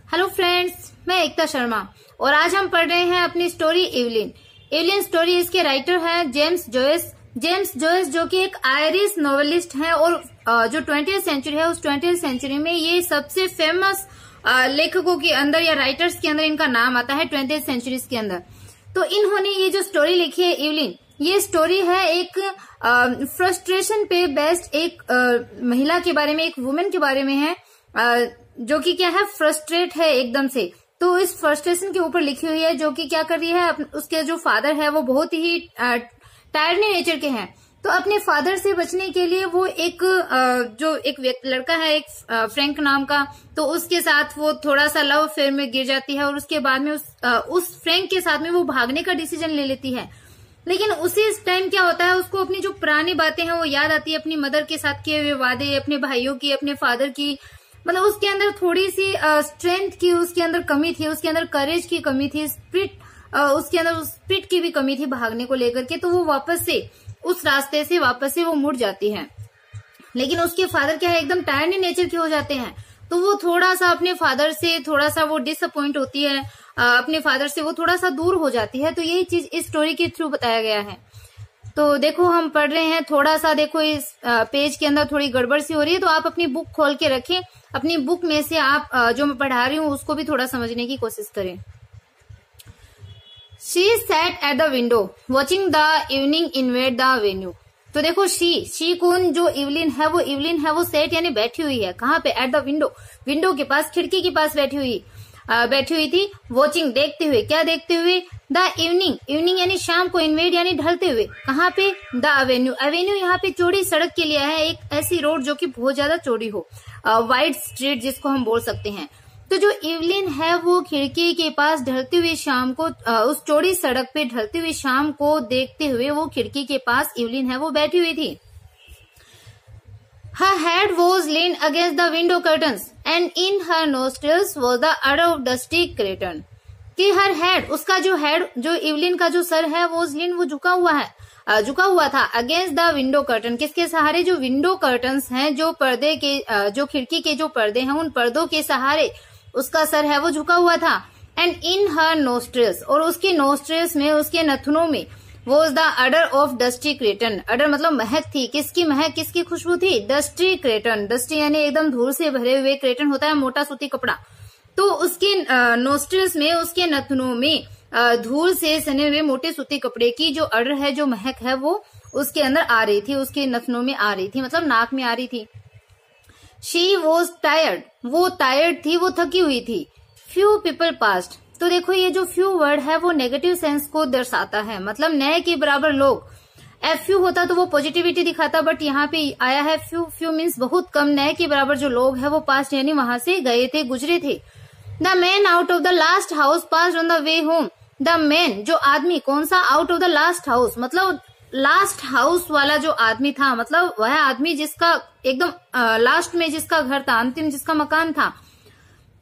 Hello friends, मैं एकता शर्मा और आज हम पढ़ रहे हैं अपनी स्टोरी इवलिन। इवलिन स्टोरी इसके राइटर हैं जेम्स जोइस। जेम्स जोइस जो कि एक आयरिश नॉवेलिस्ट हैं और जो 20th सेंचुरी है उस 20th सेंचुरी में ये सबसे फेमस लेखकों के अंदर या राइटर्स के अंदर इनका नाम आता है 20th सेंचुरी के अंदर। तो इन्होंने ये जो स्टोरी लिखी है इवलिन, ये स्टोरी है एक फ्रस्ट्रेशन पे बेस्ड एक महिला के बारे में, एक वुमेन के बारे में है जो कि क्या है, फ्रस्ट्रेट है एकदम से। तो इस फ्रस्ट्रेशन के ऊपर लिखी हुई है जो कि क्या कर रही है, उसके जो फादर है वो बहुत ही टायर्नी नेचर के हैं। तो अपने फादर से बचने के लिए वो एक जो एक लड़का है, एक फ्रैंक नाम का, तो उसके साथ वो थोड़ा सा लव अफेयर में गिर जाती है और उसके बाद में उस फ्रैंक के साथ में वो भागने का डिसीजन ले लेती है। लेकिन उसी टाइम क्या होता है, उसको अपनी जो पुरानी बातें हैं वो याद आती है, अपनी मदर के साथ किए हुए वादे, अपने भाइयों की, अपने फादर की। मतलब उसके अंदर थोड़ी सी स्ट्रेंथ की उसके अंदर कमी थी, उसके अंदर करेज की कमी थी, उसके अंदर स्पिरिट की भी कमी थी भागने को लेकर के। तो वो वापस से उस रास्ते से वापस से वो मुड़ जाती है। लेकिन उसके फादर क्या है, एकदम टायर्नी नेचर के हो जाते हैं। तो वो थोड़ा सा अपने फादर से थोड़ा सा वो डिसअपॉइंट होती है, अपने फादर से वो थोड़ा सा दूर हो जाती है। तो यही चीज इस स्टोरी के थ्रू बताया गया है। तो देखो हम पढ़ रहे हैं, थोड़ा सा देखो इस पेज के अंदर थोड़ी गड़बड़ सी हो रही है, तो आप अपनी बुक खोल के रखें। अपनी बुक में से आप जो मैं पढ़ा रही हूँ उसको भी थोड़ा समझने की कोशिश करें। She sat at the window, watching the evening invade the venue. तो देखो शी कौन, जो इवलिन है वो सेट यानी बैठी हुई है। कहाँ पे? एट द विंडो के पास, खिड़की के पास बैठी हुई थी। वॉचिंग देखते हुए, क्या देखते हुए? द इवनिंग यानी शाम को, इन्वेड यानी ढलते हुए। कहाँ पे? द एवेन्यू यहाँ पे चौड़ी सड़क के लिए है, एक ऐसी रोड जो कि बहुत ज्यादा चौड़ी हो, वाइड स्ट्रीट जिसको हम बोल सकते हैं। तो जो इवलिन है वो खिड़की के पास ढलती हुई शाम को, उस चौड़ी सड़क पे ढलती हुई शाम को देखते हुए वो खिड़की के पास इवलिन है वो बैठी हुई थी। Her head was leaned against the window curtains and in her nostrils was the odor of dusty cretonne. कि हर हेड, उसका जो हेड, जो इवलिन का जो सर है वो वो झुका हुआ था अगेंस्ट द विंडो कर्टन। किसके सहारे? जो विंडो कर्टन्स हैं, जो पर्दे के, जो खिड़की के जो पर्दे हैं उन पर्दों के सहारे उसका सर है वो झुका हुआ था। एंड इन हर नोस्ट्रिल्स, और उसके नोस्ट्रिल्स में, उसके नथुनों में, was the odour of dusty cretonne. Odour मतलब महक थी। किसकी महक, किसकी खुशबू थी? डस्टी क्रेटन। डस्टी यानी एकदम धूल से भरे हुए, क्रेटन होता है मोटा सूती कपड़ा। तो उसके नोस्ट्रिल्स में, उसके नथुनों में धूल से सने हुए मोटे सूती कपड़े की जो अडर है, जो महक है, वो उसके अंदर आ रही थी, उसके नथुनों में आ रही थी, मतलब नाक में आ रही थी। शी वॉज टायर्ड, वो टायर्ड थी, वो थकी हुई थी। फ्यू पीपल पास्ट, तो देखो ये जो फ्यू वर्ड है वो नेगेटिव सेंस को दर्शाता है, मतलब नए के बराबर लोग। फ्यू होता तो वो पॉजिटिविटी दिखाता, बट यहाँ पे आया है फ्यू मीन्स बहुत कम। नए के बराबर जो लोग है वो पास्ट यानी वहां से गए थे, गुजरे थे। The man out of the last house passed on the way home. The man जो आदमी, कौन सा? Out of the last house, मतलब लास्ट हाउस वाला जो आदमी था, मतलब वह आदमी जिसका एकदम लास्ट में जिसका घर था, अंतिम जिसका मकान था।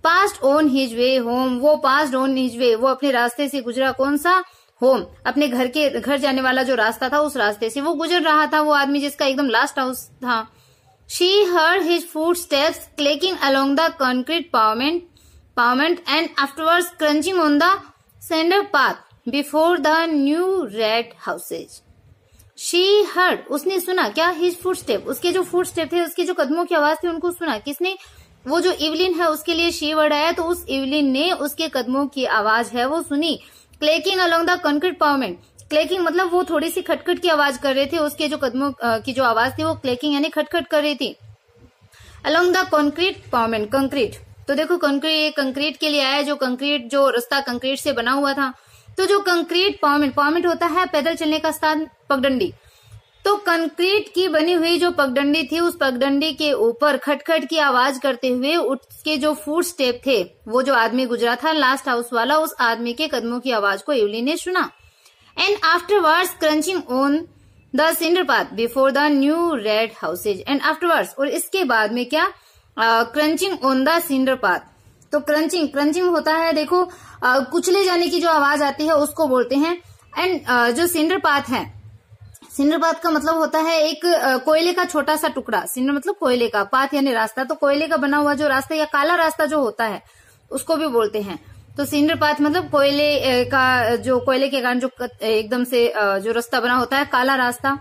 Past on his way home, वो पास्ट ऑन हिज वे, वो अपने रास्ते से गुजरा। कौन सा? होम, अपने घर जाने वाला जो रास्ता था उस रास्ते से वो गुजर रहा था, वो आदमी जिसका एकदम लास्ट हाउस था। She heard his footsteps clicking along the concrete pavement and afterwards crunching on the cinder path before the new red houses. She heard, उसने सुना क्या? हिज फुटस्टेप, उसके जो फुटस्टेप थे, उसके जो कदमों की आवाज थी, उनको सुना। किसने? वो जो इवलिन है उसके लिए शी वर्ड आया, तो उस इवलिन ने उसके कदमों की आवाज है वो सुनी। क्लेकिंग अलोंग द कंक्रीट पावमेंट, क्लेकिंग मतलब वो थोड़ी सी खटखट की आवाज कर रहे थे, उसके जो कदमों की जो आवाज थी वो क्लेकिंग यानी खटखट कर रही थी। Along the concrete pavement, concrete, तो देखो कंक्रीट के लिए आया, जो कंक्रीट, जो रास्ता कंक्रीट से बना हुआ था। तो जो कंक्रीट पावमेंट होता है पैदल चलने का स्थान, पगडंडी। तो कंक्रीट की बनी हुई जो पगडंडी थी, उस पगडंडी के ऊपर खटखट की आवाज करते हुए उसके जो फुट स्टेप थे, वो जो आदमी गुजरा था लास्ट हाउस वाला, उस आदमी के कदमों की आवाज को इवलिन ने सुना। And afterwards crunching on the cinder path before the new red houses. And afterwards, और इसके बाद में क्या? Crunching on the cinder path. तो क्रंचिंग होता है, देखो कुचले जाने की जो आवाज आती है उसको बोलते हैं। एंड जो सिंडर पाथ है, सिंडर पाथ का मतलब होता है एक कोयले का छोटा सा टुकड़ा। सिंडर मतलब कोयले का, पाथ यानी रास्ता, तो कोयले का बना हुआ जो रास्ता या काला रास्ता जो होता है उसको भी बोलते हैं। तो सिंडर पाथ मतलब कोयले का, जो कोयले के कारण जो एकदम से जो रास्ता बना होता है, काला रास्ता।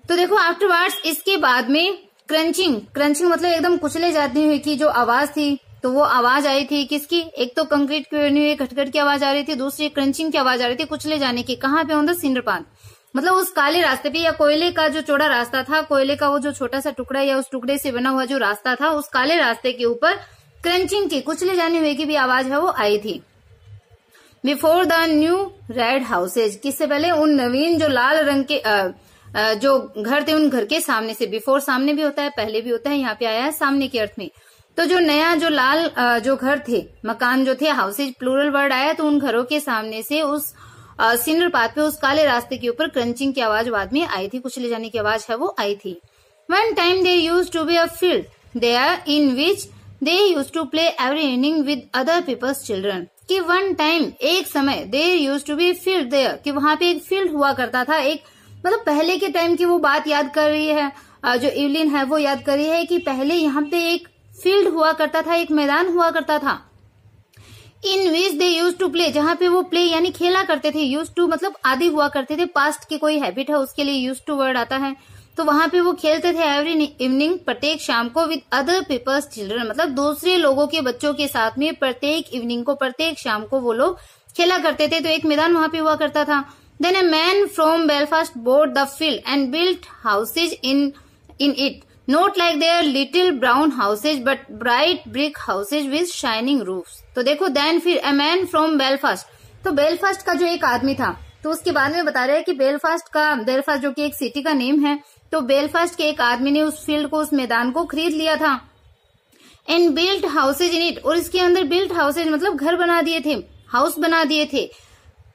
तो देखो आफ्टरवर्ड्स, इसके बाद में क्रंचिंग मतलब एकदम कुचले जाती हुई की जो आवाज थी, तो वो आवाज आई थी किसकी? एक तो कंक्रीट की बनी हुई खटखट की आवाज आ रही थी, दूसरी क्रंचिंग की आवाज आ रही थी, कुचले जाने की। कहाँ पे? ऑन द सिंडर पाथ, मतलब उस काले रास्ते पे, या कोयले का जो चौड़ा रास्ता था, कोयले का वो जो छोटा सा टुकड़ा या उस टुकड़े से बना हुआ जो रास्ता था, उस काले रास्ते के ऊपर क्रंचिंग की, कुचले जाने हुए की भी आवाज है वो आई थी। Before the new red houses, किससे पहले? उन नवीन जो लाल रंग के जो घर थे, उन घर के सामने से। बिफोर सामने भी होता है, पहले भी होता है, यहाँ पे आया है सामने के अर्थ में। तो जो नया जो लाल जो घर थे, मकान जो थे, हाउसेज प्लूरल वर्ड आया, तो उन घरों के सामने से उस सिंडर पाथ पे, उस काले रास्ते के ऊपर क्रंचिंग की आवाज बाद में आई थी, कुचले जाने की आवाज है वो आई थी। One time there used to be a field there in which they used to play every evening with other people's children, कि वन टाइम, एक समय, there used to be field there, कि वहां पे एक फील्ड हुआ करता था। एक मतलब पहले के टाइम की वो बात याद कर रही है, जो इवलिन है वो याद कर रही है कि पहले यहाँ पे एक फील्ड हुआ करता था, एक मैदान हुआ करता था। इन which they use to play, जहां पे वो प्ले यानी खेला करते थे। यूज टू मतलब आदि हुआ करते थे, पास्ट की कोई हैबिट है उसके लिए यूज टू वर्ड आता है। तो वहां पे वो खेलते थे एवरी इवनिंग, प्रत्येक शाम को, विद अदर पीपल्स चिल्ड्रन, मतलब दूसरे लोगों के बच्चों के साथ में प्रत्येक इवनिंग को, प्रत्येक शाम को वो लोग खेला करते थे। तो एक मैदान वहां पे हुआ करता था। Then a man from Belfast bought the field and built houses in it, not like their little brown houses but bright brick houses with shining roofs. तो देखो, देन फिर अ मैन फ्रॉम बेलफास्ट, तो Belfast का जो एक आदमी था, तो उसके बाद में बता रहे हैं कि बेलफास्ट जो कि एक सिटी का नेम है, तो बेलफास्ट के एक आदमी ने उस फील्ड को, उस मैदान को खरीद लिया था। And built houses in it, और इसके अंदर बिल्ट हाउसेज मतलब घर बना दिए थे, हाउस बना दिए थे।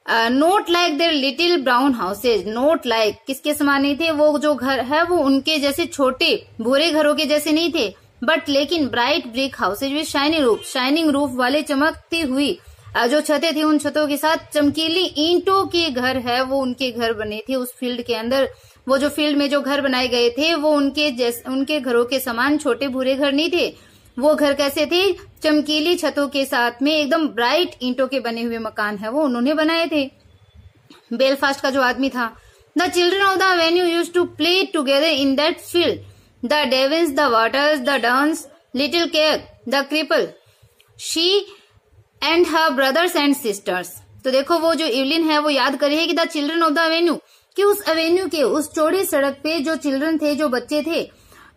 Not like their little brown houses, not like किसके समान नहीं थे? वो जो घर है वो उनके जैसे छोटे भूरे घरों के जैसे नहीं थे, बट लेकिन bright brick houses with shining roof वाले चमकती हुई जो छतें थी, उन छतों के साथ चमकीली ईंटों के घर है वो उनके घर बने थे उस फील्ड के अंदर। वो जो फील्ड में जो घर बनाए गए थे वो उनके घरों के समान छोटे भूरे घर नहीं थे। वो घर कैसे थे? चमकीली छतों के साथ में एकदम ब्राइट ईंटों के बने हुए मकान है वो उन्होंने बनाए थे। बेलफास्ट का जो आदमी था, the children of the avenue used to play together in that field, the Devines, the Waters, the Dunns, little Keogh, the cripple, she and her brothers and sisters. तो देखो, वो जो इवलिन है वो याद करी है कि the children of the Avenue, कि उस एवेन्यू के, उस चौड़ी सड़क पे जो चिल्ड्रन थे, जो बच्चे थे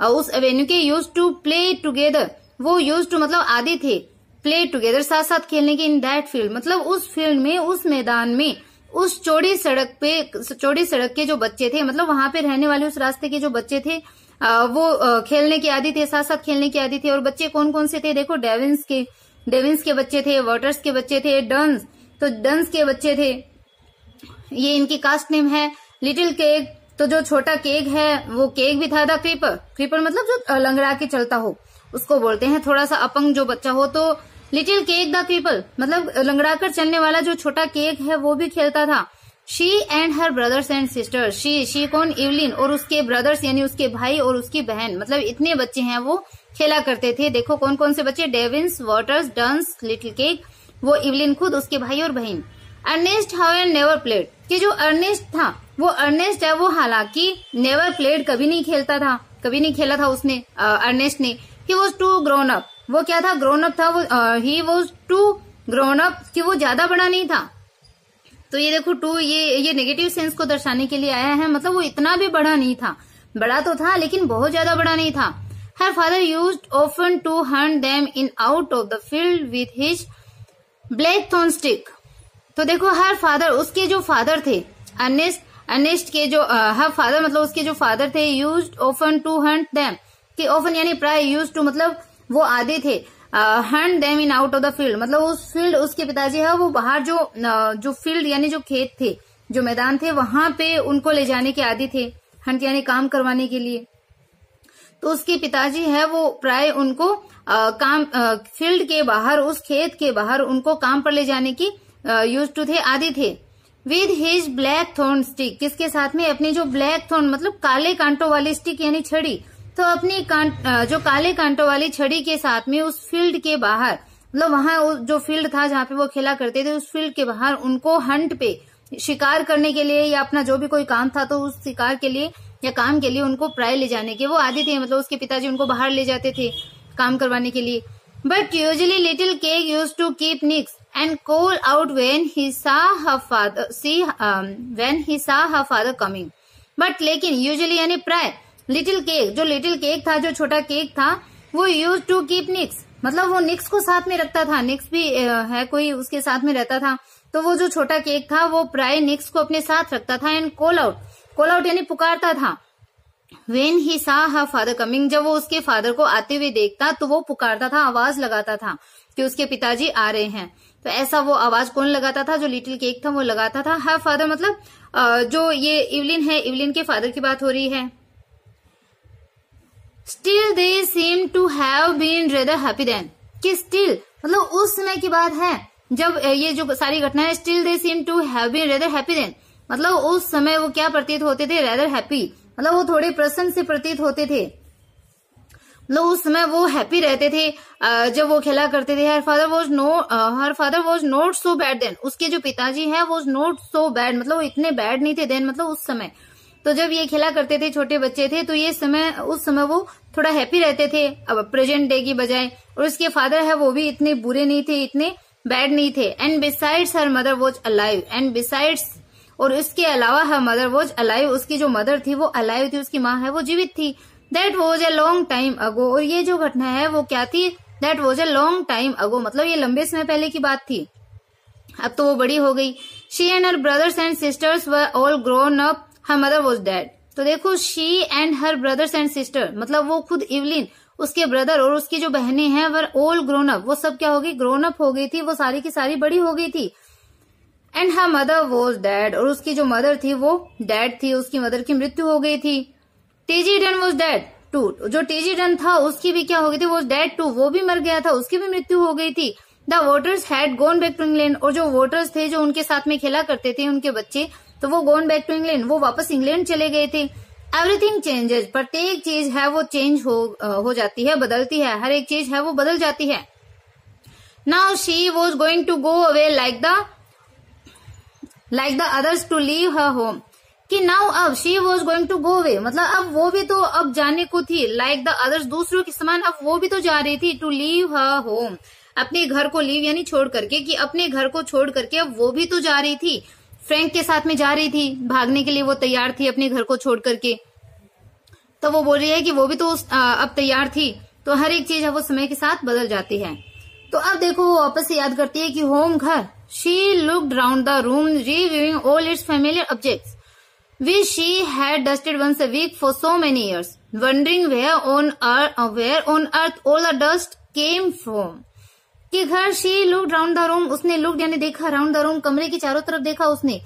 उस एवेन्यू के, यूज टू प्ले टुगेदर, वो यूज टू मतलब आदि थे, प्ले टुगेदर साथ साथ खेलने के, इन दैट फील्ड मतलब उस फील्ड में, उस मैदान में, उस चौड़ी सड़क पे, चौड़ी सड़क के जो बच्चे थे, मतलब वहां पे रहने वाले उस रास्ते के जो बच्चे थे वो खेलने के आदी थे, साथ साथ खेलने के आदी थे। और बच्चे कौन कौन से थे? देखो, डेविन्स के बच्चे थे, वाटर्स के बच्चे थे, डन्स, तो डन्स के बच्चे थे, ये इनकी कास्ट नेम है। लिटिल केक, तो जो छोटा केक है वो केक भी था। द क्रीपर मतलब जो लंगड़ा के चलता हो उसको बोलते हैं, थोड़ा सा अपंग जो बच्चा हो। तो लिटिल केक द क्रीपर मतलब लंगड़ा कर चलने वाला जो छोटा केक है वो भी खेलता था। She and her brothers and sister, she कौन? इवलिन, और उसके ब्रदर्स यानी उसके भाई और उसकी बहन, मतलब इतने बच्चे हैं वो खेला करते थे। देखो कौन कौन से बच्चे? डेविन्स, वाटर्स, डन्स, लिटिल केक, वो इवलिन खुद, उसके भाई और बहन। अर्नेस्ट हाउएवर नेवर प्लेड, कि जो अर्नेस्ट था, वो अर्नेस्ट है वो हालांकि नेवर प्लेड कभी नहीं खेलता था, कभी नहीं खेला था उसने, अर्नेस्ट ने। He was too grown up, वो क्या था? ग्रोन अप था वो। He was too grown up, कि वो ज्यादा बड़ा नहीं था। तो ये देखो, टू ये नेगेटिव सेंस को दर्शाने के लिए आया है, मतलब वो इतना भी बड़ा नहीं था, बड़ा तो था लेकिन बहुत ज्यादा बड़ा नहीं था। Her father used often to hunt them in out of the field with his blackthorn stick. तो देखो, हर फादर, उसके जो फादर थे, अर्नेस्ट के जो हर फादर मतलब उसके जो फादर थे, used often to hunt them, कि ऑफन यानी प्राय, यूज टू मतलब वो आदि थे, hunt them in out of the field मतलब उस फील्ड, उसके पिताजी है वो बाहर जो फील्ड यानी जो खेत थे, जो मैदान थे, वहां पे उनको ले जाने के आदि थे, हंट यानी काम करवाने के लिए। तो उसके पिताजी है वो प्राय उनको फील्ड के बाहर, उस खेत के बाहर उनको काम पर ले जाने की यूज टू थे, आदि थे। With his blackthorn stick, किसके साथ में? अपनी जो ब्लैक थॉर्न मतलब काले कांटों वाली स्टिक यानी छड़ी, तो अपनी जो काले कांटों वाली छड़ी के साथ में उस फील्ड के बाहर मतलब वहां जो फील्ड था जहाँ पे वो खेला करते थे, उस फील्ड के बाहर उनको हंट पे शिकार करने के लिए या अपना जो भी कोई काम था तो उस शिकार के लिए या काम के लिए उनको प्राय ले जाने के वो आदि थे। मतलब उसके पिताजी उनको बाहर ले जाते थे काम करवाने के लिए। But usually little Keogh used to keep nix and call out when he saw her father coming. But लेकिन यूजुअली यानी प्राय लिटिल केक था, जो छोटा केक था, वो यूज टू कीप निक्स, मतलब वो निक्स को साथ में रखता था। निक्स भी है कोई उसके साथ में रहता था, तो वो जो छोटा केक था वो प्राय निक्स को अपने साथ रखता था। एंड कॉल आउट यानी पुकारता था। When he saw her father coming, जब वो उसके फादर को आते हुए देखता तो वो पुकारता था, आवाज लगाता था कि उसके पिताजी आ रहे हैं। तो ऐसा वो आवाज कौन लगाता था? जो लिटिल केक था वो लगाता था। हर फादर मतलब जो ये इवलिन है, इवलिन के फादर की बात हो रही है। Still they seem to have been rather happy then, कि स्टिल मतलब उस समय की बात है जब ये जो सारी घटनाएं, still they seem to have been rather happy then, मतलब उस समय वो क्या प्रतीत होते थे? रेदर हैप्पी, मतलब वो थोड़े प्रसन्न से प्रतीत होते थे। मतलब उस समय वो हैप्पी रहते थे जब वो खेला करते थे। Her father was not so bad then, उसके जो पिताजी है वॉज नॉट सो बैड, मतलब वो इतने बैड नहीं थे देन, मतलब उस समय। तो जब ये खेला करते थे, छोटे बच्चे थे, तो ये उस समय वो थोड़ा हैप्पी रहते थे अब प्रेजेंट डे की बजाय। और उसके फादर है वो भी इतने बुरे नहीं थे, इतने बैड नहीं थे। And besides her mother was alive, and besides और इसके अलावा हर मदर वॉज अलाइव, उसकी जो मदर थी वो अलाइव थी, उसकी माँ है वो जीवित थी। That was a long time ago, और ये जो घटना है वो क्या थी? That was a long time ago, मतलब ये लंबे समय पहले की बात थी, अब तो वो बड़ी हो गई। She and her brothers and sisters were all grown up, her mother was dead. तो देखो, she and her brothers and sister, मतलब वो खुद इवलिन, उसके ब्रदर और उसकी जो बहनें हैं, वर ऑल ग्रोन अप, वो सब क्या हो गई? ग्रोन अप हो गई थी, वो सारी की सारी बड़ी हो गई थी। And her mother was dead, और उसकी जो मदर थी वो डेड थी, उसकी मदर की मृत्यु हो गई थी। Tizzie Dunn was dead too, जो टीजी डन था उसकी भी क्या हो गई थी? वॉज डेड टू, वो भी मर गया था, उसकी भी मृत्यु हो गई थी। The Waters had gone back to England, और जो वोटर्स थे जो उनके साथ में खेला करते थे, उनके बच्चे, तो वो गॉन बैक टू इंग्लैंड, वो वापस इंग्लैंड चले गए थे। एवरीथिंग चेंजेस, प्रत्येक चीज है वो चेंज हो जाती है, बदलती है, हर एक चीज है वो बदल जाती है। Now she was going to go away like the others to leave her home, कि नाउ अब she was going to go away, मतलब अब वो भी तो अब जाने को थी, लाइक द अदर्स, दूसरों के समान अब वो भी तो जा रही थी, टू लीव हर होम, अपने घर को, लीव यानी छोड़ करके, कि अपने घर को छोड़ करके अब वो भी तो जा रही थी, फ्रैंक के साथ में जा रही थी, भागने के लिए वो तैयार थी अपने घर को छोड़ करके। तो वो बोल रही है कि वो भी तो अब तैयार थी। तो हर एक चीज है वो समय के साथ बदल जाती है। तो अब देखो वो वापस से याद करती है कि होम, घर। She looked round the room reviewing all it's familiar objects which she had dusted once a week for so many years, wondering where on earth all the dust came from. कि घर, she looked round the room, उसने looked यानी देखा, round the room, कमरे की चारों तरफ देखा उसने।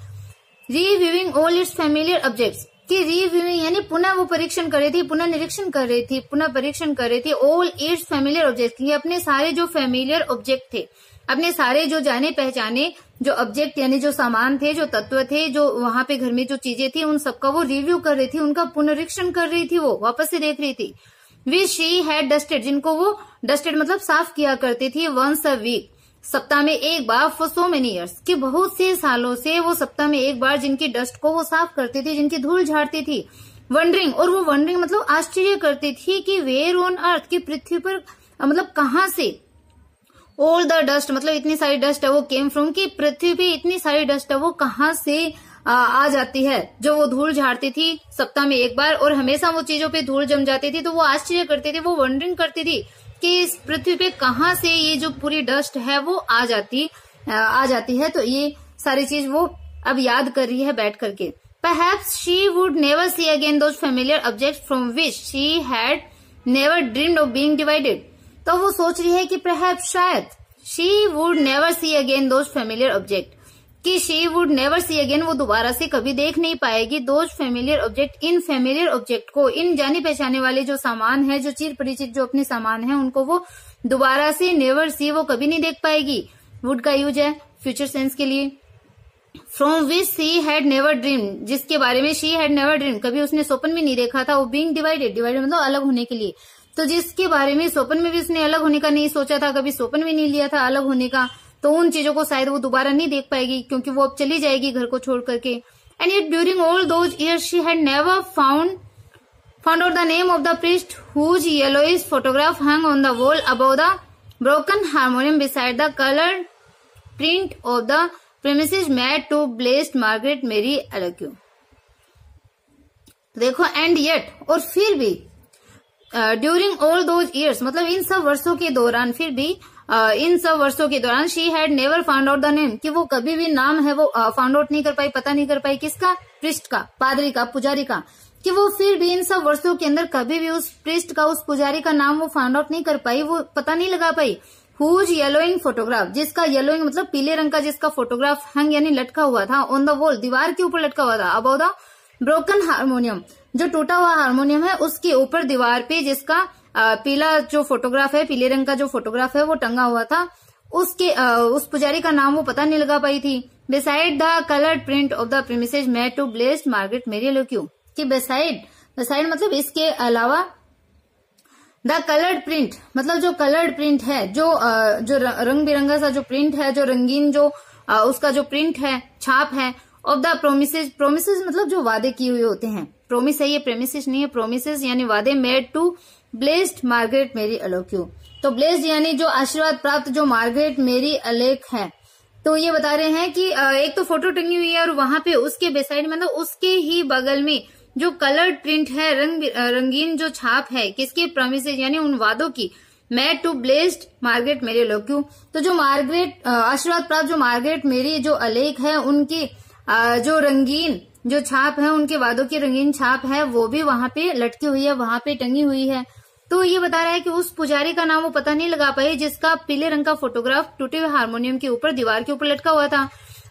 reviewing all its familiar objects, कि reviewing यानी पुनः वो परीक्षण कर रही थी, पुनः निरीक्षण कर रही थी, पुनः परीक्षण कर रही थी। all its familiar objects, कि अपने सारे जो familiar object थे, अपने सारे जो जाने पहचाने जो ऑब्जेक्ट यानी जो सामान थे, जो तत्व थे, जो वहां पे घर में जो चीजें थी, उन सबका वो रिव्यू कर रही थी, उनका पुनरीक्षण कर रही थी, वो वापस से देख रही थी। विच शी हैड डस्टेड, जिनको वो डस्टेड मतलब साफ किया करती थी, वंस अ वीक, सप्ताह में एक बार, फॉर सो मेनी ईयर्स, कि बहुत से सालों से वो सप्ताह में एक बार जिनकी डस्ट को वो साफ करती थी, जिनकी धूल झाड़ती थी। वंडरिंग, और वो वंडरिंग मतलब आश्चर्य करती थी कि वेयर ऑन अर्थ, की पृथ्वी पर मतलब कहाँ से, ऑल द डस्ट मतलब इतनी सारी डस्ट है वो केम फ्रॉम, की पृथ्वी पे इतनी सारी डस्ट है वो कहाँ से आ जाती है, जो वो धूल झाड़ती थी सप्ताह में एक बार, और हमेशा वो चीजों पे धूल जम जाती थी। तो वो आश्चर्य करती थी, वो वंडरिंग करती थी कि इस पृथ्वी पे कहाँ से ये जो पूरी डस्ट है वो आ जाती है। तो ये सारी चीज वो अब याद कर रही है बैठ करके। Perhaps she would never see again those familiar objects from which she had never dreamed of being divided. तो वो सोच रही है कि perhaps शायद she would never see again those familiar objects, कि she would never see again, वो दोबारा से कभी देख नहीं पाएगी those familiar object, in familiar object को, इन जाने पहचाने वाले जो सामान है, जो चिर परिचित जो अपने सामान है, उनको वो दोबारा से never see, वो कभी नहीं देख पाएगी। would का यूज है फ्यूचर सेंस के लिए। From which she had never dreamed, जिसके बारे में she had never dreamed, कभी उसने स्वप्न भी नहीं देखा था, वो being divided, मतलब अलग होने के लिए। तो जिसके बारे में स्वप्न में भी उसने अलग होने का नहीं सोचा था, कभी स्वप्न में नहीं लिया था अलग होने का, तो उन चीजों को शायद वो दोबारा नहीं देख पाएगी क्योंकि वो अब चली जाएगी घर को छोड़ करके। And yet during all those years she had never found out the name of the priest whose yellowish photograph hung on the wall above the broken harmonium beside the colored print of the premises made to blessed Margaret Mary Alacoque। देखो and yet, और फिर भी during all those years, मतलब इन सब वर्षों के दौरान, फिर भी इन सब वर्षों के दौरान she had never found out the name, कि वो कभी भी नाम है वो फाउंड आउट नहीं कर पाई, पता नहीं कर पाई किसका, प्रिस्ट का, पादरी का, पुजारी का, कि वो फिर भी इन सब वर्षों के अंदर कभी भी उस प्रिस्ट का, उस पुजारी का नाम वो फाउंड आउट नहीं कर पाई, वो पता नहीं लगा पाई। हुज येलोइंग फोटोग्राफ, जिसका येलोइंग मतलब पीले रंग का जिसका फोटोग्राफ हंग यानी लटका हुआ था, ऑन द वॉल दीवार के ऊपर लटका हुआ था, अबाउ द ब्रोकन हारमोनियम, जो टूटा हुआ हारमोनियम है उसके ऊपर दीवार पे जिसका पीला जो फोटोग्राफ है, पीले रंग का जो फोटोग्राफ है वो टंगा हुआ था, उसके उस पुजारी का नाम वो पता नहीं लगा पाई थी। Beside the coloured print of the promises made to blessed Margaret Mary Alacoque, कि बिसाइड मतलब इसके अलावा, द कलर्ड प्रिंट मतलब जो कलर्ड प्रिंट है, जो रंग बिरंगा सा जो प्रिंट है, जो रंगीन जो उसका जो प्रिंट है, छाप है, ऑफ द प्रोमिसेस, प्रोमिसेस मतलब जो वादे किए हुए होते हैं, प्रोमिस है ये, प्रेमिसेस नहीं है, प्रोमिसेस यानी वादे, made to blessed Margaret Mary एलाक्यू, तो ब्लेस्ड यानी जो आशीर्वाद प्राप्त जो मार्गरेट मेरी एलेक है। तो ये बता रहे हैं कि एक तो फोटो टंगी हुई है और वहां पे उसके बेसाइड मतलब उसके ही बगल में जो कलर्ड प्रिंट है, रंगीन जो छाप है, किसके प्रोमिसेस यानी उन वादों की, made to blessed Margaret Mary एलाक्यू, तो जो मार्गरेट आशीर्वाद प्राप्त जो मार्गरेट मेरी जो अलेक है, उनकी जो रंगीन जो छाप है, उनके वादों की रंगीन छाप है, वो भी वहां पे लटकी हुई है, वहां पे टंगी हुई है। तो ये बता रहा है कि उस पुजारी का नाम वो पता नहीं लगा पाई जिसका पीले रंग का फोटोग्राफ टूटे हुए हारमोनियम के ऊपर दीवार के ऊपर लटका हुआ था,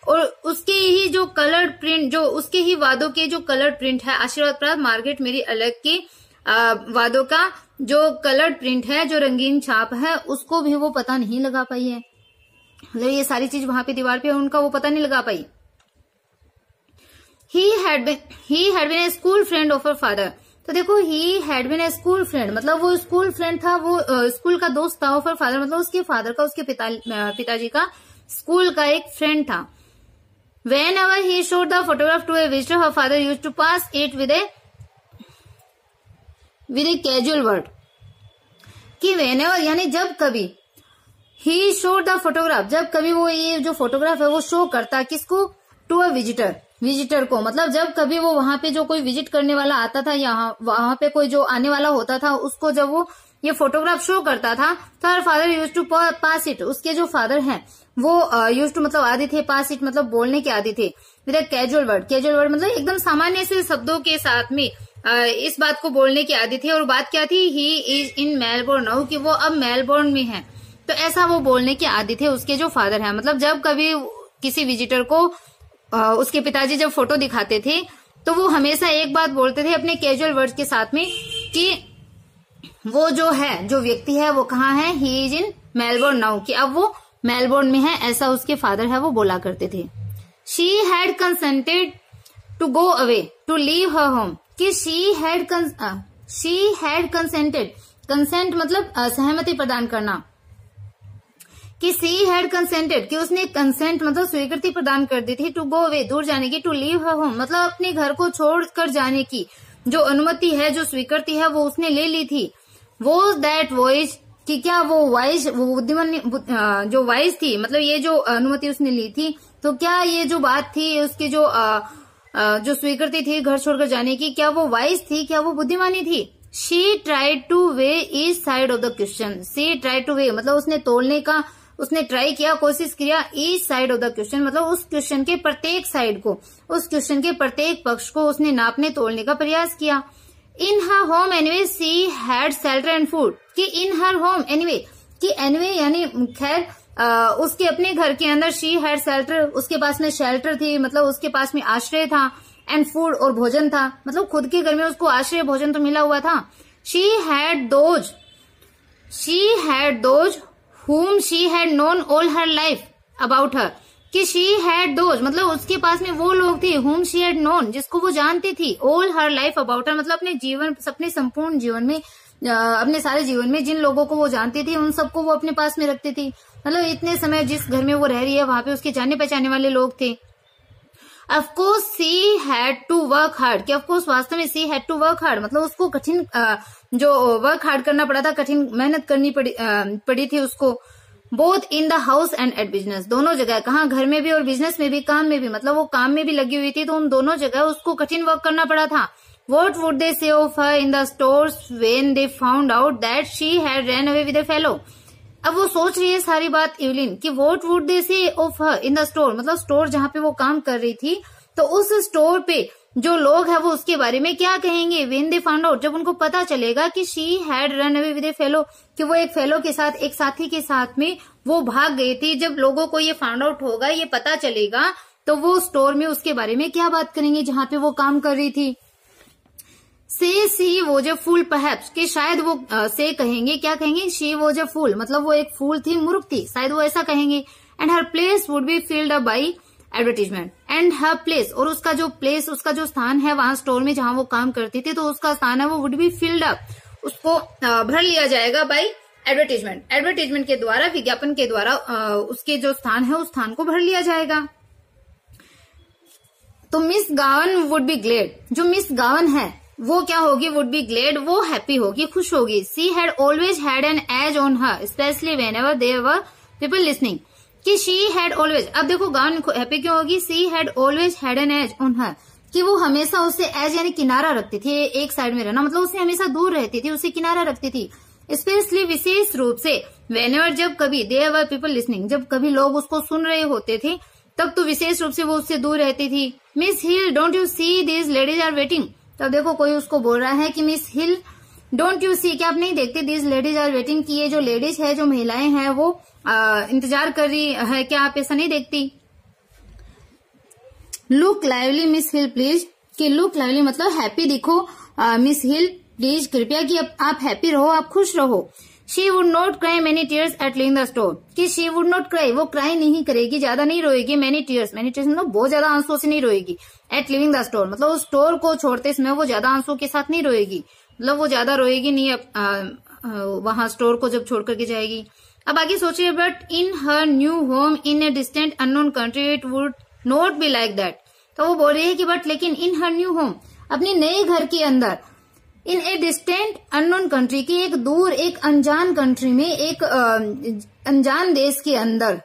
और उसके ही जो कलर्ड प्रिंट, जो उसके ही वादों के जो कलर्ड प्रिंट है, आशीर्वाद प्राप्त मार्गरेट मेरी एलाक्यू की वादों का जो कलर्ड प्रिंट है, जो रंगीन छाप है, उसको भी वो पता नहीं लगा पाई है। मतलब ये सारी चीज वहां पे दीवार पे उनका वो पता नहीं लगा पाई। He had been a school friend of her father, तो देखो he had been a school friend मतलब वो स्कूल फ्रेंड था, वो स्कूल का दोस्त था, ऑफ हर फादर मतलब उसके फादर का, उसके पिताजी का स्कूल का एक फ्रेंड था। Whenever he showed the photograph to a visitor, her father used to pass it with a casual word, कि whenever यानी जब कभी, he showed the photograph जब कभी वो ये जो फोटोग्राफ है वो शो करता, किसको, टू अ विजिटर को, मतलब जब कभी वो वहां पे जो कोई विजिट करने वाला आता था या वहां पे कोई जो आने वाला होता था, उसको जब वो ये फोटोग्राफ शो करता था, तो her father use to pass it, उसके जो फादर हैं वो यूज टू मतलब आदि थे, पास इट मतलब बोलने के आदि थे, विद अ कैजुअल वर्ड मतलब एकदम सामान्य से शब्दों के साथ में इस बात को बोलने की आदि थे। और बात क्या थी, he is in Melbourne now, कि वो अब मेलबोर्न में है, तो ऐसा वो बोलने के आदि थे उसके जो फादर हैं। मतलब जब कभी किसी विजिटर को उसके पिताजी जब फोटो दिखाते थे तो वो हमेशा एक बात बोलते थे अपने कैजुअल वर्ड्स के साथ में, कि वो जो है, जो व्यक्ति है वो कहाँ है, he is in Melbourne now, कि अब वो मेलबोर्न में है, ऐसा उसके फादर है वो बोला करते थे। She had consented to go away to leave her home, कि शी हैड कंसेंटेड, कंसेंट मतलब सहमति प्रदान करना, कि सी हैड कंसेंटेड, कि उसने कंसेंट मतलब स्वीकृति प्रदान कर दी थी, टू गो अवे दूर जाने की, टू लीव हर होम मतलब अपने घर को छोड़कर जाने की जो अनुमति है, जो स्वीकृति है वो उसने ले ली थी। वो दैट वॉइस, कि क्या वो वॉइस, वो बुद्धिमान जो वॉइस थी, मतलब ये जो अनुमति उसने ली थी, तो क्या ये जो बात थी उसकी जो स्वीकृति थी घर छोड़कर जाने की, क्या वो वॉइस थी, क्या वो बुद्धिमानी थी। She tried two way each side of the question, she tried two way मतलब उसने तोलने का, उसने ट्राई किया, कोशिश किया, each side of the question मतलब उस क्वेश्चन के प्रत्येक साइड को, उस क्वेश्चन के प्रत्येक पक्ष को उसने नापने तोलने का प्रयास किया। In her home anyway she had shelter and food, कि इन हर होम एनीवे, कि एनीवे यानी खैर उसके अपने घर के अंदर, शी हैड शेल्टर उसके पास में शेल्टर थी मतलब उसके पास में आश्रय था, एंड फूड और भोजन था मतलब खुद के घर में उसको आश्रय भोजन तो मिला हुआ था। She had those whom she had known all her life about her, कि she had those मतलब उसके पास में वो लोग थे, whom she had known जिसको वो जानती थी, all her life about her मतलब अपने जीवन, अपने संपूर्ण जीवन में अपने सारे जीवन में जिन लोगों को वो जानती थी उन सबको वो अपने पास में रखती थी। मतलब इतने समय जिस घर में वो रह रही है वहां पे उसके जाने पहचाने वाले लोग थे। Of course she had to work hard, कि ऑफकोर्स वास्तव में she had to work hard, मतलब उसको कठिन जो वर्क हार्ड करना पड़ा था, कठिन मेहनत करनी पड़ी थी उसको। Both in the house and at business, दोनों जगह, कहाँ, घर में भी और बिजनेस में भी, काम में भी, मतलब वो काम में भी लगी हुई थी तो उन दोनों जगह उसको कठिन वर्क करना पड़ा था। What would they say of her in the stores when they found out that she had ran away with a fellow? अब वो सोच रही है सारी बात इवलिन कि what would they say of her in the store, मतलब store जहाँ पे वो काम कर रही थी तो उस स्टोर पे जो लोग हैं वो उसके बारे में क्या कहेंगे। when they found out, जब उनको पता चलेगा कि she had run away with a fellow, कि वो एक फेलो के साथ, एक साथी के साथ में वो भाग गई थी। जब लोगों को ये फाउंड आउट होगा, ये पता चलेगा, तो वो स्टोर में उसके बारे में क्या बात करेंगे जहाँ पे वो काम कर रही थी। से सी वॉज ए फूल परहैप्स, कि शायद वो से कहेंगे, क्या कहेंगे, शी वॉज ए फूल, मतलब वो एक फूल थी, मूर्ख थी, शायद वो ऐसा कहेंगे। And her place would be filled up by advertisement, and her place, और उसका जो प्लेस, उसका जो स्थान है वहां स्टोर में जहां वो काम करती थी, तो उसका स्थान है वो वुड बी फिल्ड अप, उसको भर लिया जाएगा बाई एडवर्टीजमेंट, एडवर्टीजमेंट के द्वारा, विज्ञापन के द्वारा उसके जो स्थान है उस स्थान को भर लिया जाएगा। तो Miss Gavan would be glad, जो मिस गावन है वो क्या होगी, वुड बी ग्लेड, वो हैप्पी होगी, खुश होगी। She had always had an edge on her especially whenever there were people listening, कि शी हैड ऑलवेज, अब देखो गावन हैप्पी क्यों होगी, she had always had an edge on her, कि वो हमेशा उससे एज यानी किनारा रखती थी, एक साइड में रहना, मतलब उससे हमेशा दूर रहती थी, उससे किनारा रखती थी। स्पेशली विशेष रूप से, वेनेवर, जब कभी, देयर वर पीपल लिसनिंग, जब कभी लोग उसको सुन रहे होते थे तब तो विशेष रूप से वो उससे दूर रहती थी। Miss Hill don't you see these ladies are waiting, तब देखो कोई उसको बोल रहा है कि Miss Hill don't you see, क्या आप नहीं देखते, दीज लेडीज आर वेटिंग, कि ये जो लेडीज है, जो महिलाएं हैं वो इंतजार कर रही है, क्या आप ऐसा नहीं देखती। Look lively Miss Hill please, कि लुक लाइवली मतलब हैप्पी दिखो मिस हिल प्लीज, कृपया कि आप हैप्पी रहो, आप खुश रहो। She would not cry many tears at leaving the store, कि शी वुड नॉट क्राई, वो क्राई नहीं करेगी, ज्यादा नहीं रोएगी, मेनी टीयर्स मतलब बहुत ज्यादा आंसुओं से नहीं रोएगी। एट लिविंग द स्टोर मतलब उस स्टोर को छोड़ते समय वो ज्यादा आंसुओं के साथ नहीं रोएगी, मतलब वो ज्यादा रोएगी नहीं वहां स्टोर को जब छोड़ करके जाएगी। अब आगे सोचिए, but in her new home in a distant unknown country it would not be like that, तो वो बोल रही है कि बट लेकिन इन हर न्यू होम, अपने नए घर के अंदर, इन ए डिस्टेंट अननोन कंट्री, की एक दूर, एक अनजान कंट्री में, एक अनजान देश के अंदर,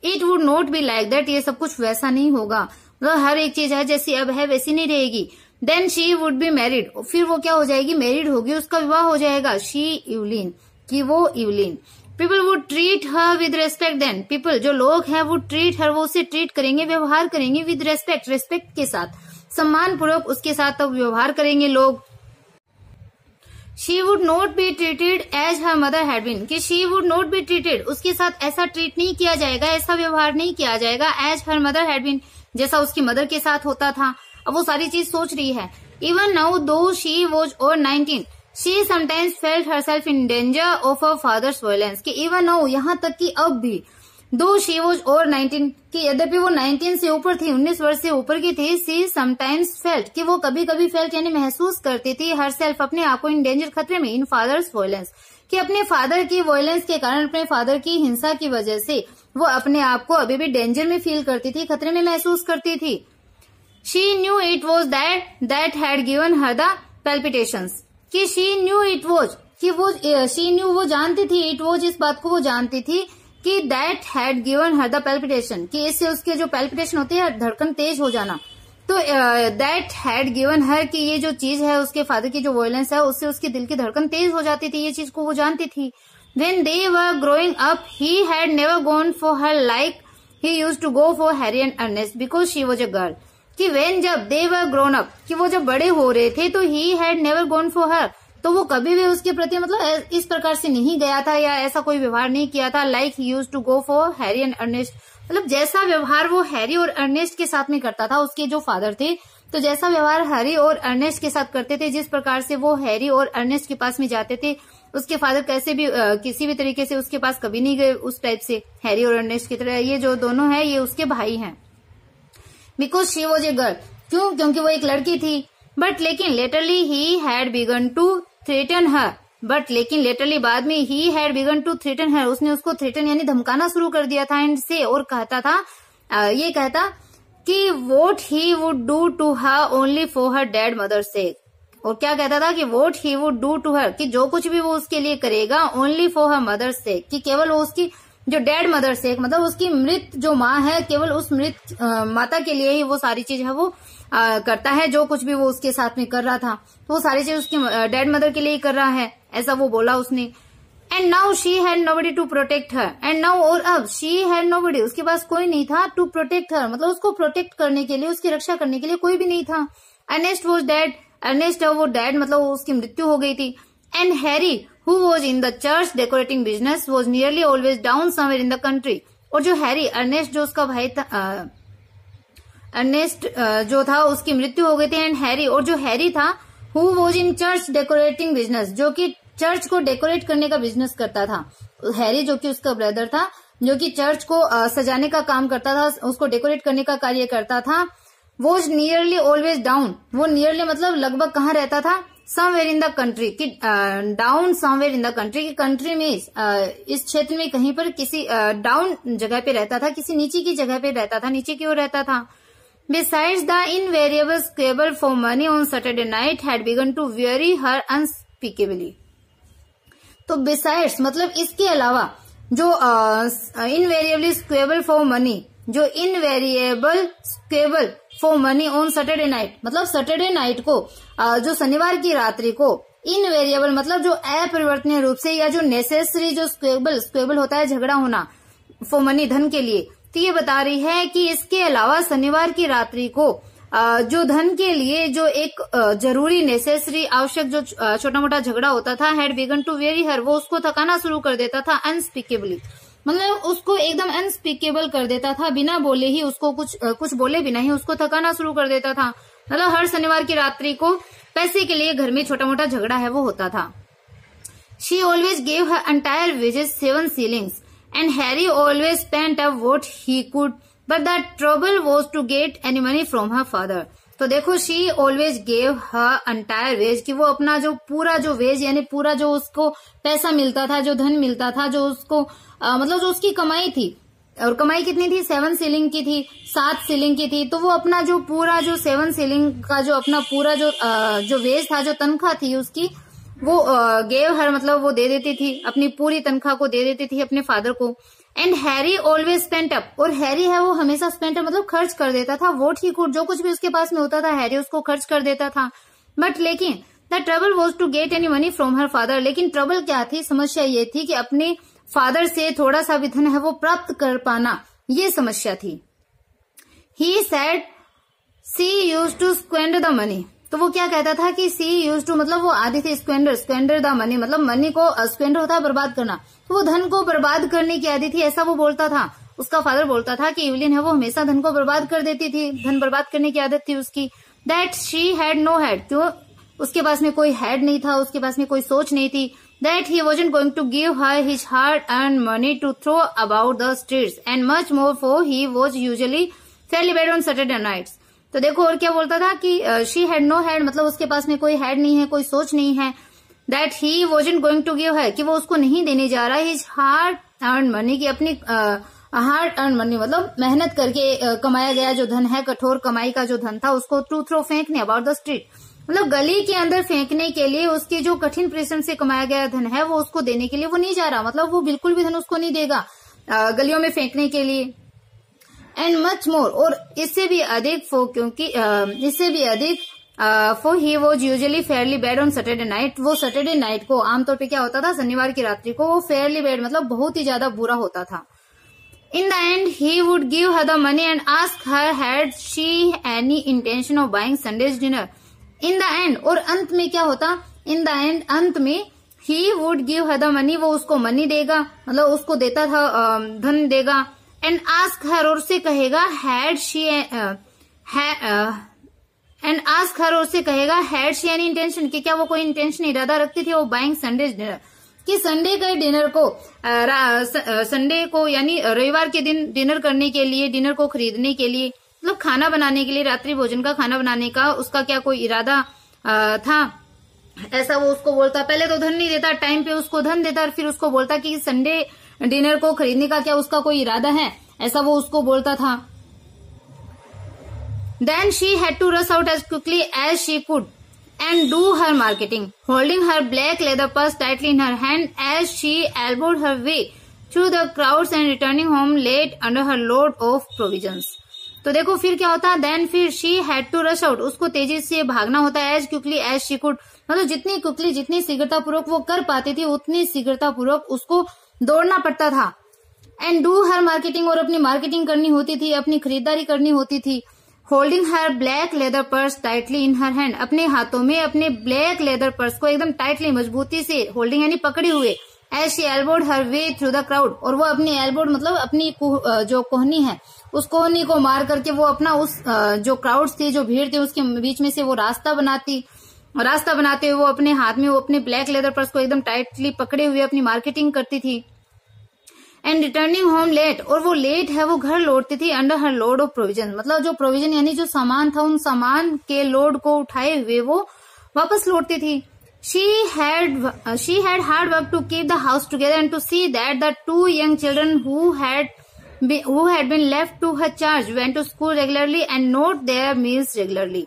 it would not be like that, ये सब कुछ वैसा नहीं होगा, मतलब हर एक चीज है जैसी अब है वैसी नहीं रहेगी। Then she would be married, फिर वो क्या हो जाएगी, मैरिड होगी, उसका विवाह हो जाएगा। शी इवलिन, कि वो Eveline. People would treat her with respect, then people जो लोग हैं वुड ट्रीट हर, वो उसे ट्रीट करेंगे, व्यवहार करेंगे, विद रेस्पेक्ट, रेस्पेक्ट के साथ, सम्मान पूर्वक उसके साथ तब व्यवहार करेंगे लोग। She would not be treated as her mother had been, कि she would not be treated, उसके साथ ऐसा ट्रीट नहीं किया जाएगा, ऐसा व्यवहार नहीं किया जाएगा, as her mother had been, जैसा उसकी मदर के साथ होता था। अब वो सारी चीज सोच रही है। इवन नाउ दो she was over 19 she sometimes felt herself in danger of her father's violence, कि इवन नाउ, यहाँ तक कि अब भी, दो शी वॉज ओवर 19, कि यद्यपि वो 19 से ऊपर थी, 19 वर्ष से ऊपर की थी, सी समटाइम्स फेल्ट, कि वो कभी कभी फेल्ट यानी महसूस करती थी, हरसेल्फ अपने आप को, इन डेंजर खतरे में, इन फादर्स वायलेंस, कि अपने फादर की वायलेंस के कारण, अपने फादर की हिंसा की वजह से वो अपने आप को अभी भी डेंजर में फील करती थी, खतरे में महसूस करती थी। She knew it was that had given her the palpitations, कि शी न्यू इट वॉज, कि वो शी न्यू वो जानती थी, इट वॉज इस बात को वो जानती थी कि that had given her the palpitation, कि इससे उसके जो पैल्पिटेशन होती है, धड़कन तेज हो जाना, तो दैट हैड गिवन हर, कि ये जो चीज है उसके फादर की जो वायलेंस है उससे उसके दिल की धड़कन तेज हो जाती थी, ये चीज को वो जानती थी। When they were growing up, he had never gone for her like he used to go for Harry and Ernest because she was a girl. कि when जब they were grown up, कि वो जब बड़े हो रहे थे, तो he had never gone for her, तो वो कभी भी उसके प्रति मतलब इस प्रकार से नहीं गया था या ऐसा कोई व्यवहार नहीं किया था। like he used to go for Harry and Ernest, मतलब जैसा व्यवहार वो हैरी और अर्नेस्ट के साथ में करता था, उसके जो फादर थे, तो जैसा व्यवहार हैरी और अर्नेस्ट के साथ करते थे, जिस प्रकार से वो हैरी और अर्नेस्ट के पास में जाते थे, उसके फादर कैसे भी किसी भी तरीके से उसके पास कभी नहीं गए, उस टाइप से हैरी और अर्नेस्ट की तरह। ये जो दोनों हैं ये उसके भाई हैं। Because she was a girl, क्यों, क्योंकि वो एक लड़की थी। बट लेकिन latterly he had begun to threaten her, but लेकिन लेटरली बाद में he had begun to threaten her, उसने उसको थ्रेटन यानी धमकाना शुरू कर दिया था। एंड से और कहता था ये कहता कि what he would do to her only for her dead mother से, और क्या कहता था कि what he would do to her, कि जो कुछ भी वो उसके लिए करेगा ओनली फॉर हर मदर से, कि केवल वो उसकी जो डेड मदर से, मतलब उसकी मृत जो माँ है, केवल उस मृत माता के लिए ही वो सारी चीज है वो करता है। जो कुछ भी वो उसके साथ में कर रहा था तो वो सारी चीज उसकी डेड मदर के लिए ही कर रहा है, ऐसा वो बोला उसने। And now she had nobody to protect her, and now और अब शी हैड नोबडी, उसके पास कोई नहीं था, टू प्रोटेक्ट हर मतलब उसको प्रोटेक्ट करने के लिए, उसकी रक्षा करने के लिए कोई भी नहीं था। अर्नेस्ट वॉज डेड, अर्नेस्ट वो डेड मतलब उसकी मृत्यु हो गई थी। And Harry who was in the church decorating business was nearly always down somewhere in the country, और जो हैरी अर्नेस्ट जो उसका भाई था, अर्नेस्ट जो था उसकी मृत्यु हो गई थी। एंड हैरी और जो हैरी था who was in church decorating business, जो कि चर्च को डेकोरेट करने का बिजनेस करता था। हैरी जो कि उसका ब्रदर था, जो कि चर्च को सजाने का काम करता था, उसको डेकोरेट करने का कार्य करता था। was nearly always down, वो nearly मतलब लगभग कहाँ रहता था, समवेयर इन द कंट्री, कि down somewhere in the country, की कंट्री में इस क्षेत्र में कहीं पर किसी डाउन जगह पे रहता था, किसी नीचे की जगह पे रहता था, नीचे की ओर रहता था। Besides the invariable squabble for money on Saturday night had begun to weary her unspeakably, तो बिसाइड्स मतलब इसके अलावा जो इनवेरिएबली स्क्रेबल फॉर मनी, जो invariable squabble for money on Saturday night मतलब सैटरडे नाइट को जो शनिवार की रात्रि को इनवेरिएबल मतलब जो अपरिवर्तनीय रूप से, या जो नेसेसरी जो स्क्वेबल होता है झगड़ा होना फॉर मनी धन के लिए, तो ये बता रही है कि इसके अलावा शनिवार की रात्रि को जो धन के लिए जो एक जरूरी नेसेसरी आवश्यक जो छोटा मोटा झगड़ा होता था, हैड बिगन टू वेरी हर, वो उसको थकाना शुरू कर देता था। अनस्पीकेबली मतलब उसको एकदम अनस्पीकेबल कर देता था, बिना बोले ही उसको कुछ बोले बिना ही उसको थकाना शुरू कर देता था। मतलब हर शनिवार की रात्रि को पैसे के लिए घर में छोटा मोटा झगड़ा है वो होता था। She always gave her entire wages 7 shillings and Harry always spent up what he could, but the trouble was to get any money from her father. तो देखो she always gave her entire wage, कि वो अपना जो पूरा जो veg यानी पूरा जो उसको पैसा मिलता था, जो धन मिलता था, जो उसको मतलब जो उसकी कमाई थी, और कमाई कितनी थी 7 shilling की थी, 7 shilling की थी, तो वो अपना जो पूरा जो 7 shilling का जो अपना पूरा जो वेज था, जो तनख्वाह थी उसकी, वो गेव हर मतलब वो दे देती थी, अपनी पूरी तनख्वाह को दे देती थी अपने फादर को। And Harry always spent up, और हैरी है वो हमेशा स्पेंट अप मतलब खर्च कर देता था, वोट ही कुड जो कुछ भी उसके पास में होता था हैरी उसको खर्च कर देता था। बट लेकिन the trouble was to get any money from her father, लेकिन ट्रबल क्या थी, समस्या ये थी कि अपने फादर से थोड़ा सा भी धन है वो प्राप्त कर पाना, ये समस्या थी। He said she used to squander the money, तो वो क्या कहता था कि सी यूज्ड टू मतलब वो आदि थी स्क्वेंडर द मनी मतलब मनी को स्क्वेंडर होता है बर्बाद करना, तो वो धन को बर्बाद करने की आदि थी, ऐसा वो बोलता था। उसका फादर बोलता था कि इवलिन है वो हमेशा धन को बर्बाद कर देती थी, धन बर्बाद करने की आदत थी उसकी। That she had know had, क्यों उसके पास में कोई हैड नहीं था, उसके पास में कोई सोच नहीं थी। That he wasn't going to give her his hard-earned money to throw about the streets, and much more for he was usually fairly bad on Saturday nights. तो देखो और क्या बोलता था कि she had no head मतलब उसके पास में कोई हेड नहीं है, कोई सोच नहीं है। That he wasn't going to give her, कि वो उसको नहीं देने जा रहा है his hard-earned money, की अपनी hard-earned money मतलब मेहनत करके कमाया गया जो धन है, कठोर कमाई का जो धन था, उसको to throw फेंकने about the street मतलब गली के अंदर फेंकने के लिए, उसके जो कठिन परिश्रम से कमाया गया धन है वो उसको देने के लिए वो नहीं जा रहा, मतलब वो बिल्कुल भी धन उसको नहीं देगा गलियों में फेंकने के लिए। एंड मच मोर, और इससे भी अधिक क्योंकि इससे भी अधिक for he was usually Fairlie bad on Saturday night, वो सैटरडे नाइट को आमतौर पे क्या होता था, शनिवार की रात्रि को वो फेयरली बैड मतलब बहुत ही ज्यादा बुरा होता था। In the end, he would give her the money and ask her had she any intention of buying Sunday's dinner. In the end, और अंत में क्या होता, in the end अंत में he would give her the money, वो उसको money देगा मतलब उसको देता था धन देगा। and ask her, और उससे कहेगा had she and ask her, और उससे कहेगा had she any intention, कि क्या वो कोई इंटेंशन इरादा रखती थी वो buying Sunday's dinner, कि संडे के डिनर को संडे को यानी रविवार के दिन डिनर करने के लिए, डिनर को खरीदने के लिए मतलब खाना बनाने के लिए, रात्रि भोजन का खाना बनाने का उसका क्या कोई इरादा था। ऐसा वो उसको बोलता। पहले तो धन नहीं देता, टाइम पे उसको धन देता और फिर उसको बोलता कि संडे डिनर को खरीदने का क्या उसका कोई इरादा है, ऐसा वो उसको बोलता था। Then she had to rush out as quickly as she could and do her marketing, holding her black leather purse tightly in her hand as she elbowed her way through the crowds and returning home late under her load of provisions. तो देखो फिर क्या होता है, then फिर she had to rush out, उसको तेजी से भागना होता है, as quickly as she could, मतलब जितनी क्विकली, जितनी शीघ्रतापूर्वक वो कर पाती थी उतनी शीघ्रतापूर्वक उसको दौड़ना पड़ता था। एंड डू हर मार्केटिंग, और अपनी मार्केटिंग करनी होती थी, अपनी खरीदारी करनी होती थी। होल्डिंग हर ब्लैक लेदर पर्स टाइटली इन हर हैंड, अपने हाथों में अपने ब्लैक लेदर पर्स को एकदम टाइटली मजबूती से, होल्डिंग यानी पकड़े हुए, as she elbowed her way through the crowd, और वो अपनी एल्बोड मतलब अपनी जो कोहनी है उस कोहनी को मार करके वो अपना उस जो क्राउड्स थी, जो भीड़ थी, उसके बीच में से वो रास्ता बनाते हुए वो अपने हाथ में वो अपने ब्लैक लेदर पर्स को एकदम टाइटली पकड़े हुए अपनी मार्केटिंग करती थी। एंड रिटर्निंग होम लेट, और वो लेट है वो घर लौटती थी, under her load of provision, मतलब जो प्रोविजन यानी जो सामान था उन सामान के लोड को उठाए हुए वो वापस लौटती थी। She had hard work to keep the house together and to see that the 2 young children who had been left to her charge went to school regularly and note their meals regularly.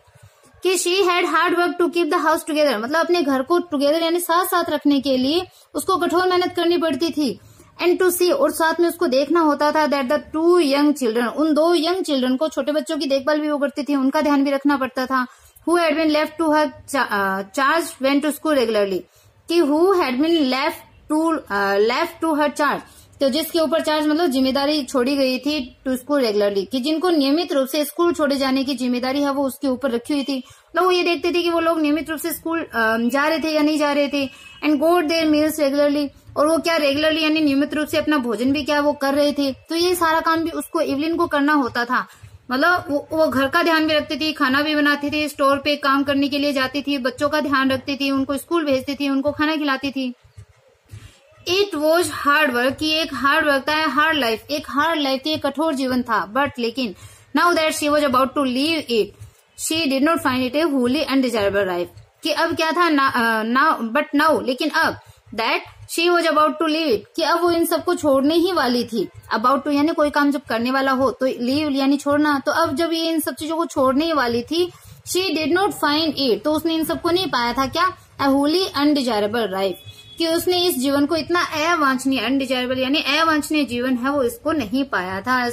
कि she had hard work to keep the house together, मतलब अपने घर को together यानी साथ साथ रखने के लिए उसको कठोर मेहनत करनी पड़ती थी। एंड टू सी, और साथ में उसको देखना होता था, दैट द 2 young children, उन 2 young children को, छोटे बच्चों की देखभाल भी वो करती थी, उनका ध्यान भी रखना पड़ता था। Who had been left to her charge went to school regularly, कि who had been left to her charge, तो जिसके ऊपर चार्ज मतलब जिम्मेदारी छोड़ी गई थी, टू स्कूल रेगुलरली, कि जिनको नियमित रूप से स्कूल छोड़े जाने की जिम्मेदारी है वो उसके ऊपर रखी हुई थी। तो वो ये देखते थे कि वो लोग नियमित रूप से स्कूल जा रहे थे या नहीं जा रहे थे। And got their meals regularly, और वो क्या रेगुलरली यानी नियमित रूप से अपना भोजन भी क्या वो कर रहे थे। तो ये सारा काम भी उसको, इवलिन को करना होता था, मतलब वो घर का ध्यान भी रखती थी, खाना भी बनाती थी, स्टोर पे काम करने के लिए जाती थी, बच्चों का ध्यान रखती थी, उनको स्कूल भेजती थी, उनको खाना खिलाती थी। इट वॉज हार्ड वर्क, की एक हार्ड वर्क था, हार्ड लाइफ, एक हार्ड लाइफ थी, एक कठोर जीवन था। बट लेकिन now that she was about to leave it, she did not find it a wholly undesirable life, कि अब क्या था, बट नाउ, लेकिन अब, that she was about to leave it, कि अब वो इन सबको छोड़ने ही वाली थी। अबाउट टू यानी कोई काम जब करने वाला हो तो लीव यानी छोड़ना, तो अब जब ये इन सब चीजों को छोड़ने ही वाली थी, she did not find it, तो उसने इन सबको नहीं पाया था क्या, अ होली अनडिजायरेबल लाइफ, कि उसने इस जीवन को इतना अवांछनीय, अनडिजायरेबल यानी अवांछनीय जीवन है वो इसको नहीं पाया था।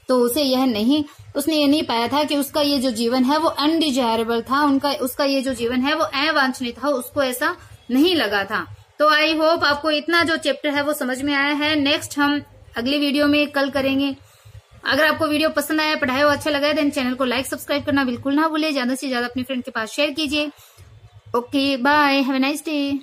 तो उसने ये नहीं पाया था कि उसका ये जो जीवन है वो अनडिजायरेबल था, उसका ये जो जीवन है वो अवांछनीय था, उसको ऐसा नहीं लगा था। तो आई होप आपको इतना जो चैप्टर है वो समझ में आया है। नेक्स्ट हम अगली वीडियो में कल करेंगे। अगर आपको वीडियो पसंद आया, पढ़ाया हो, अच्छा लगा है, देन चैनल को लाइक सब्सक्राइब करना बिल्कुल ना भूले, ज्यादा से ज्यादा अपने फ्रेंड के पास शेयर कीजिए। Okay, bye, have a nice day.